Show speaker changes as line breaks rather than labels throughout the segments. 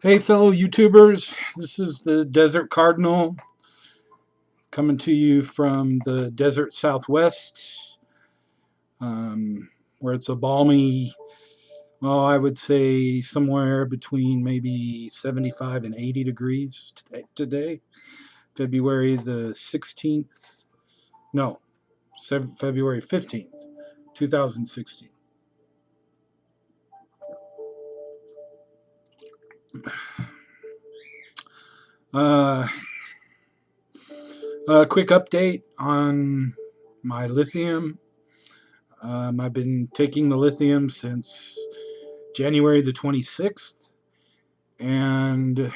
Hey, fellow YouTubers, this is the Desert Cardinal coming to you from the desert southwest, where it's a balmy, I would say somewhere between maybe 75 and 80 degrees today, February the 16th, no, February 15th, 2016. Uh, a quick update on my lithium. I've been taking the lithium since January the 26th, and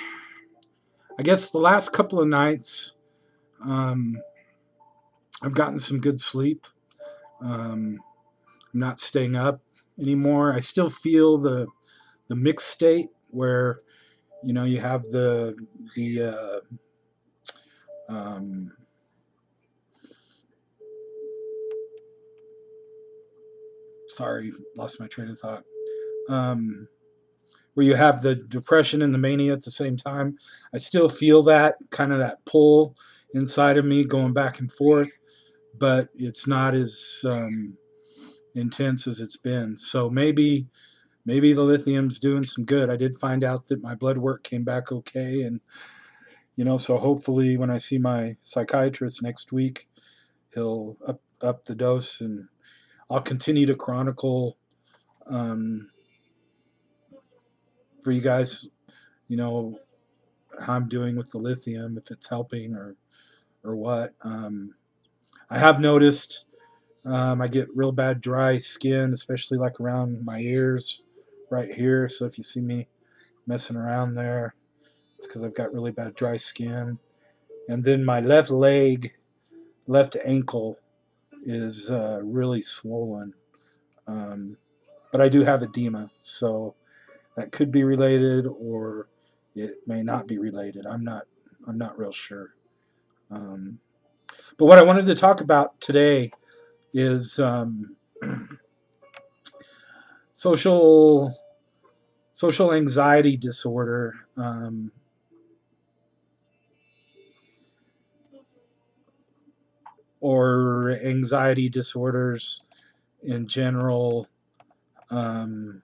I guess the last couple of nights um, I've gotten some good sleep. I'm not staying up anymore. I still feel the mixed state where you have the um, sorry, lost my train of thought. Um, where you have the depression and the mania at the same time. I still feel that kind of that pull inside of me going back and forth, but it's not as intense as it's been. So maybe the lithium's doing some good. I did find out that my blood work came back okay, and so hopefully when I see my psychiatrist next week, he'll up the dose, and I'll continue to chronicle um, for you guys. You know how I'm doing with the lithium, if it's helping or what. I have noticed I get real bad dry skin, especially like around my ears, right here. So if you see me messing around there, it's because I've got really bad dry skin. And then my left leg, left ankle is really swollen. Um, but I do have edema, so that could be related, or it may not be related. I'm not real sure. Um, but what I wanted to talk about today is social social anxiety disorder, or anxiety disorders in general. Um,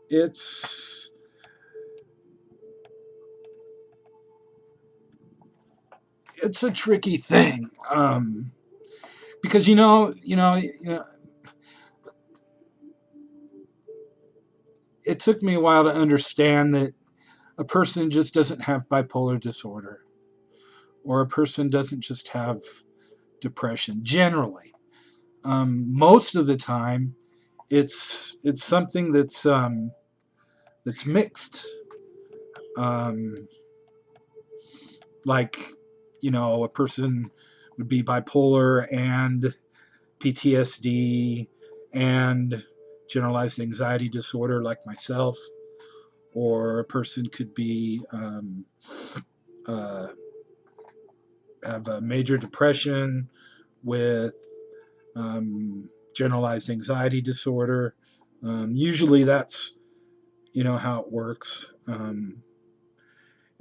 it's it's a tricky thing, because it took me a while to understand that a person just doesn't have bipolar disorder, or a person doesn't just have depression. Generally, most of the time, it's something that's mixed. Um, like a person would be bipolar and PTSD and generalized anxiety disorder, like myself, or a person could be uh, have a major depression with generalized anxiety disorder. Usually, that's how it works, and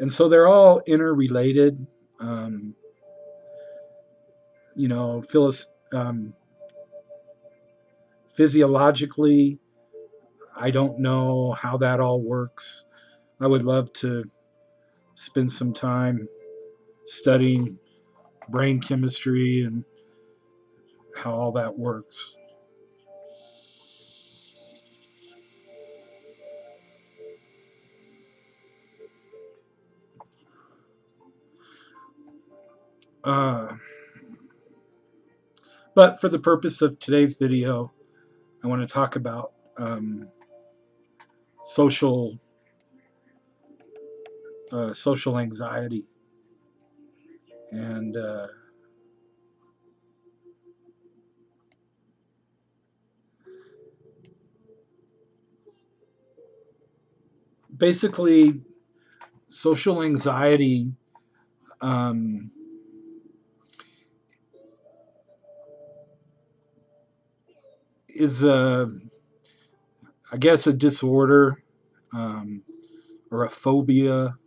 so they're all interrelated. Um, Phyllis, physiologically, I don't know how that all works. I would love to spend some time studying brain chemistry and how all that works. Uh, but for the purpose of today's video, I want to talk about social social anxiety, and basically, social anxiety um, is I guess, a disorder, um, or a phobia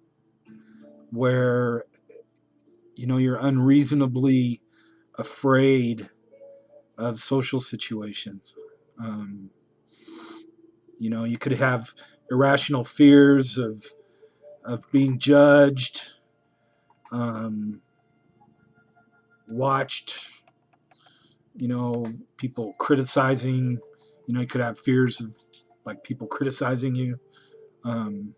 where you're unreasonably afraid of social situations. Um, you could have irrational fears of being judged, um, watched, people criticizing. You could have fears of like people criticizing you. Um,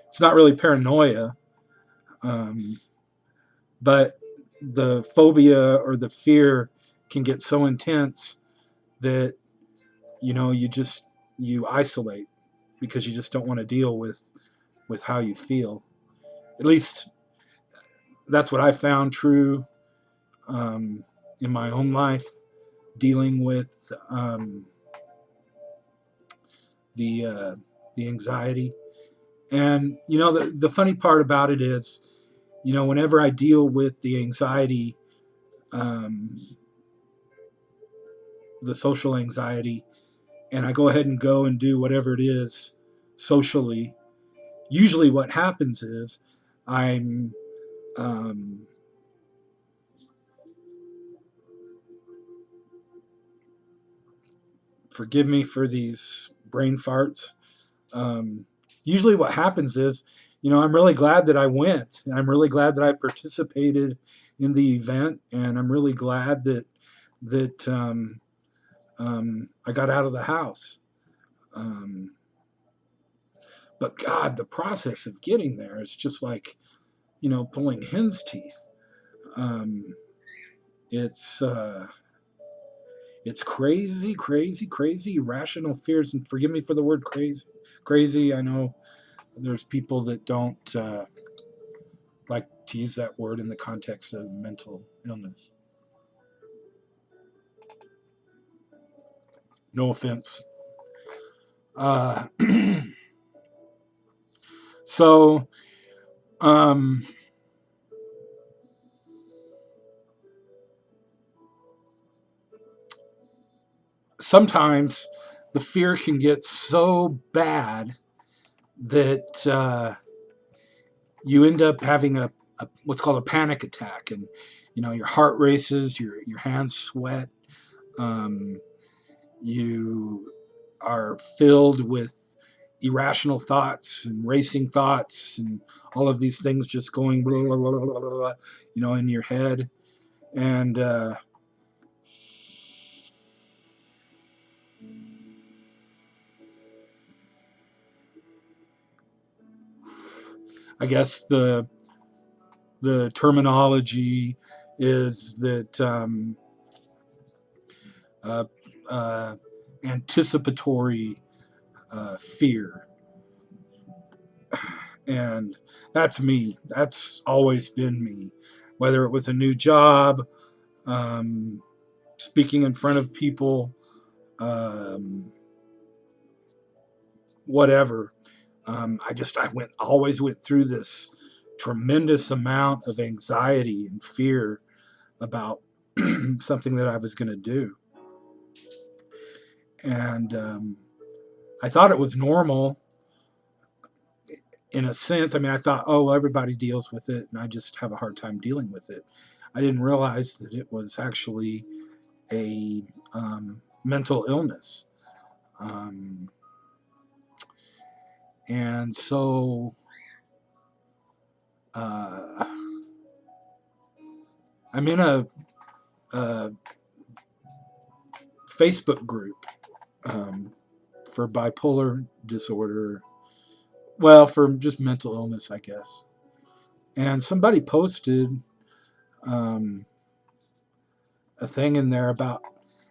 it's not really paranoia, um, but the phobia or the fear can get so intense that you isolate because you just don't want to deal with how you feel. At least that's what I found true, um, in my own life, dealing with the uh, the anxiety. And the funny part about it is, whenever I deal with the anxiety, um, the social anxiety, and I go ahead and go and do whatever it is socially, usually what happens is I'm um, forgive me for these brain farts. Um, Usually, what happens is, I'm really glad that I went. I'm really glad that I participated in the event, and I'm really glad that I got out of the house. Um, but God, the process of getting there is just like pulling hen's teeth. Um, it's it's crazy, crazy, crazy, irrational fears. And forgive me for the word crazy. Crazy. I know there's people that don't like to use that word in the context of mental illness. No offense. Uh, so, um, sometimes the fear can get so bad that you end up having a what's called a panic attack, and your heart races, your hands sweat, um, you are filled with irrational thoughts and racing thoughts and all of these things just going blah, blah, blah, blah, blah, blah, in your head. And I guess the terminology is that uh, uh, anticipatory fear. And that's me. That's always been me. Whether it was a new job, um, speaking in front of people, um, whatever. I always went through this tremendous amount of anxiety and fear about something that I was going to do. And I thought it was normal in a sense. I mean, I thought, oh, well, everybody deals with it, and I just have a hard time dealing with it. I didn't realize that it was actually a mental illness. Um, and so uh, I'm in a Facebook group um, for bipolar disorder. Well, for just mental illness, I guess. And somebody posted um, a thing in there about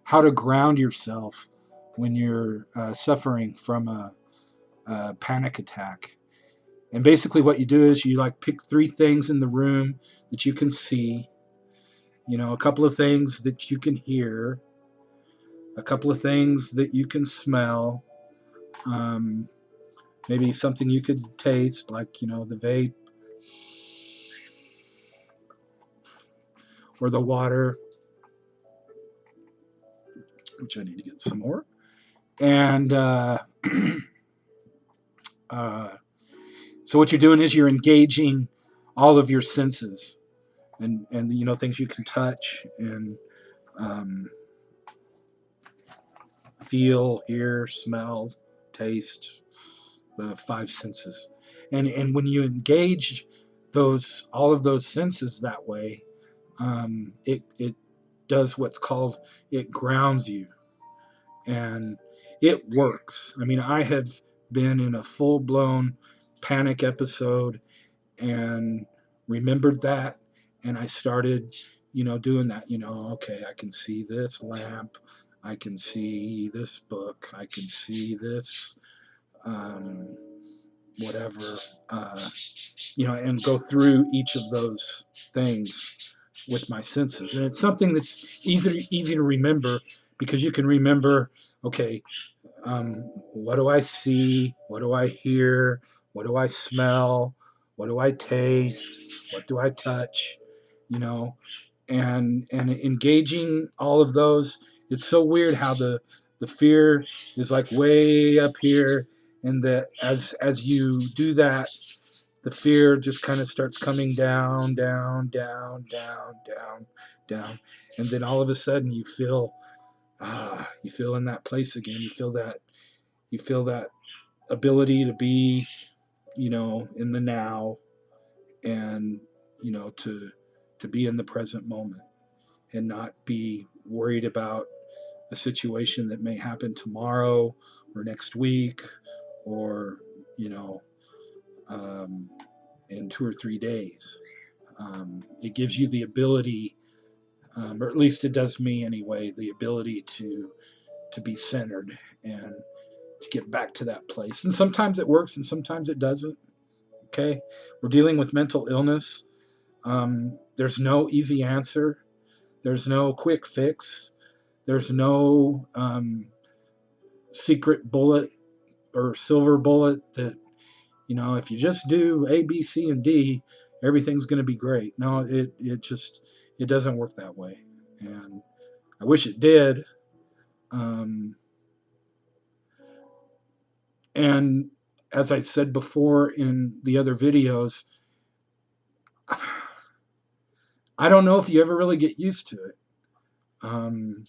how to ground yourself when you're suffering from a panic attack. And basically, what you do is you like pick three things in the room that you can see, a couple of things that you can hear, a couple of things that you can smell, um, maybe something you could taste, like the vape or the water, which I need to get some more. And uh, so what you're doing is you're engaging all of your senses, and things you can touch and um, feel, hear, smell, taste, the five senses. And when you engage those all of those senses that way, it does what's called, it grounds you, and it works. I mean, I have been in a full blown panic episode and remembered that, and I started, doing that. Okay, I can see this lamp, I can see this book, I can see this, um, whatever, uh, and go through each of those things with my senses. And it's something that's easy to remember, because you can remember, okay, what do I see? What do I hear? What do I smell? What do I taste? What do I touch? You know, and engaging all of those. It's so weird how the fear is like way up here, and that as you do that, the fear just kind of starts coming down, down, down, down, down, down, and then all of a sudden you feel in that place again. You feel that ability to be, in the now, and to be in the present moment, and not be worried about a situation that may happen tomorrow or next week, or you know um, in 2 or 3 days. It gives you the ability, or at least it does me anyway, the ability to be centered and to get back to that place. And sometimes it works, and sometimes it doesn't. Okay, we're dealing with mental illness. There's no easy answer. There's no quick fix. There's no secret bullet or silver bullet that, if you just do A, B, C, and D, everything's going to be great. No, it doesn't work that way, and I wish it did. Um, and as I said before in the other videos, I don't know if you ever really get used to it. Um,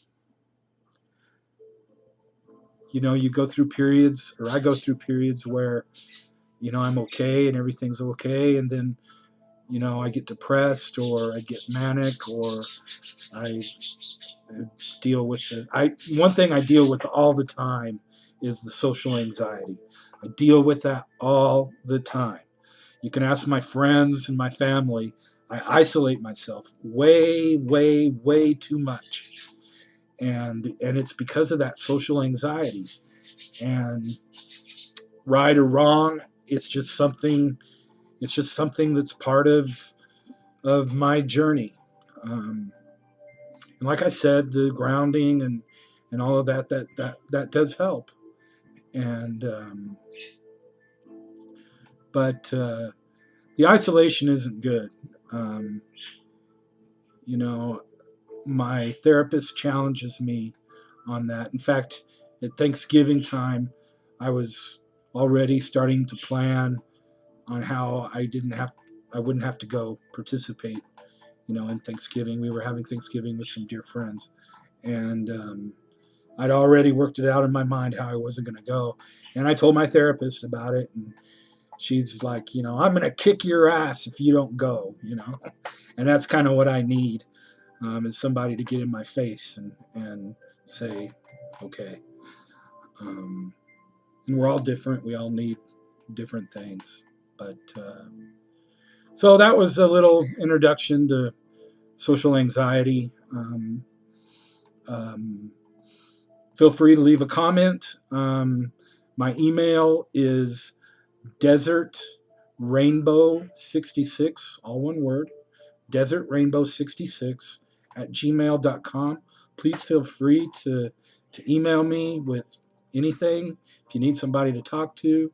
you go through periods, or I go through periods where, I'm okay and everything's okay, and then, I get depressed, or I get manic, or I deal with it. One thing I deal with all the time is the social anxiety. I deal with that all the time. You can ask my friends and my family. I isolate myself way, way, way too much, and it's because of that social anxiety. And right or wrong, it's just something. It's just something that's part of my journey. Um, and like I said, the grounding and all of that does help. And but the isolation isn't good. Um, you know, my therapist challenges me on that. In fact, at Thanksgiving time, I was already starting to plan on how I wouldn't have to go participate, in Thanksgiving. We were having Thanksgiving with some dear friends, and I'd already worked it out in my mind how I wasn't going to go. And I told my therapist about it, and she's like, I'm going to kick your ass if you don't go. And that's kind of what I need, is somebody to get in my face and say, okay. Um, and we're all different. We all need different things. But so that was a little introduction to social anxiety. Um, Feel free to leave a comment. My email is desertrainbow66, all one word, desertrainbow66 at gmail.com. Please feel free to email me with anything. If you need somebody to talk to,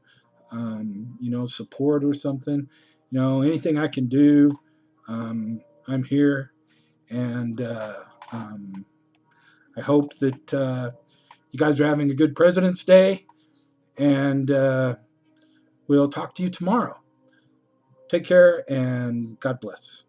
support or something, anything I can do, I'm here. And I hope that you guys are having a good President's Day, and we'll talk to you tomorrow. Take care and God bless.